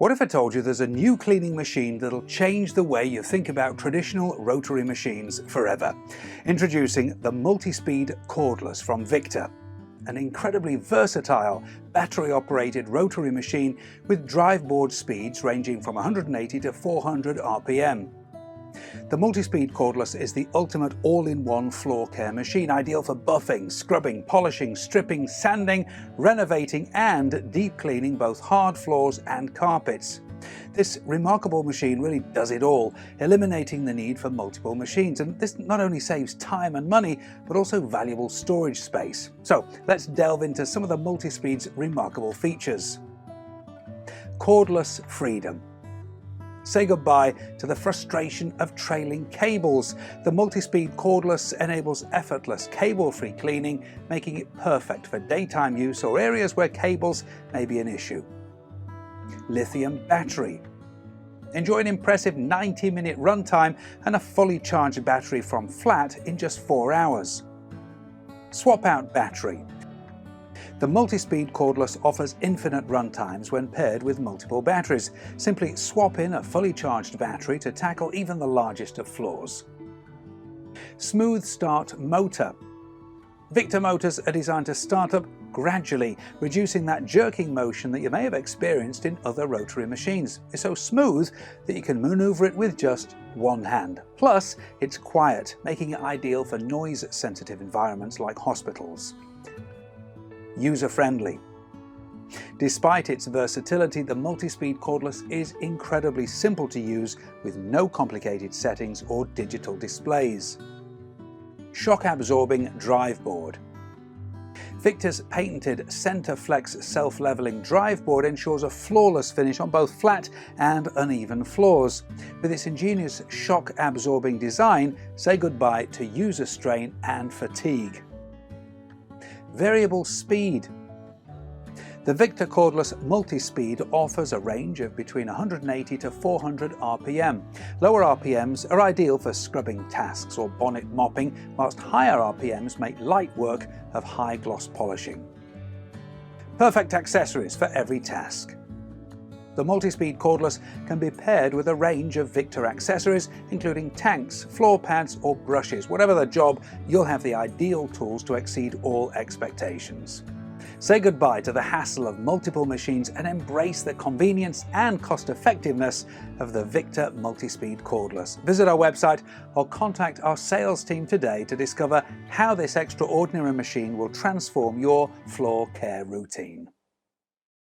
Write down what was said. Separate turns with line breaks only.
What if I told you there's a new cleaning machine that'll change the way you think about traditional rotary machines forever? Introducing the Multispeed Cordless from Victor, an incredibly versatile battery-operated rotary machine with driveboard speeds ranging from 180 to 400 RPM. The Multispeed Cordless is the ultimate all-in-one floor care machine, ideal for buffing, scrubbing, polishing, stripping, sanding, renovating and deep cleaning both hard floors and carpets. This remarkable machine really does it all, eliminating the need for multiple machines, and this not only saves time and money, but also valuable storage space. So let's delve into some of the Multispeed's remarkable features. Cordless Freedom. Say goodbye to the frustration of trailing cables. The Multispeed Cordless enables effortless, cable-free cleaning, making it perfect for daytime use or areas where cables may be an issue. Lithium battery. Enjoy an impressive 90-minute runtime and a fully charged battery from flat in just 4 hours. Swap-out battery. The Multispeed Cordless offers infinite runtimes when paired with multiple batteries. Simply swap in a fully charged battery to tackle even the largest of floors. Smooth start motor. Victor motors are designed to start up gradually, reducing that jerking motion that you may have experienced in other rotary machines. It's so smooth that you can maneuver it with just one hand. Plus, it's quiet, making it ideal for noise-sensitive environments like hospitals. User-friendly. Despite its versatility, the Multispeed Cordless is incredibly simple to use with no complicated settings or digital displays. Shock-absorbing driveboard. Victor's patented Center Flex self-leveling driveboard ensures a flawless finish on both flat and uneven floors. With its ingenious shock-absorbing design, say goodbye to user strain and fatigue. Variable speed. The Victor Cordless Multispeed offers a range of between 180 to 400 RPM. Lower RPMs are ideal for scrubbing tasks or bonnet mopping, whilst higher RPMs make light work of high gloss polishing. Perfect accessories for every task. The Multispeed Cordless can be paired with a range of Victor accessories, including tanks, floor pads or brushes. Whatever the job, you'll have the ideal tools to exceed all expectations. Say goodbye to the hassle of multiple machines and embrace the convenience and cost-effectiveness of the Victor Multispeed Cordless. Visit our website or contact our sales team today to discover how this extraordinary machine will transform your floor care routine.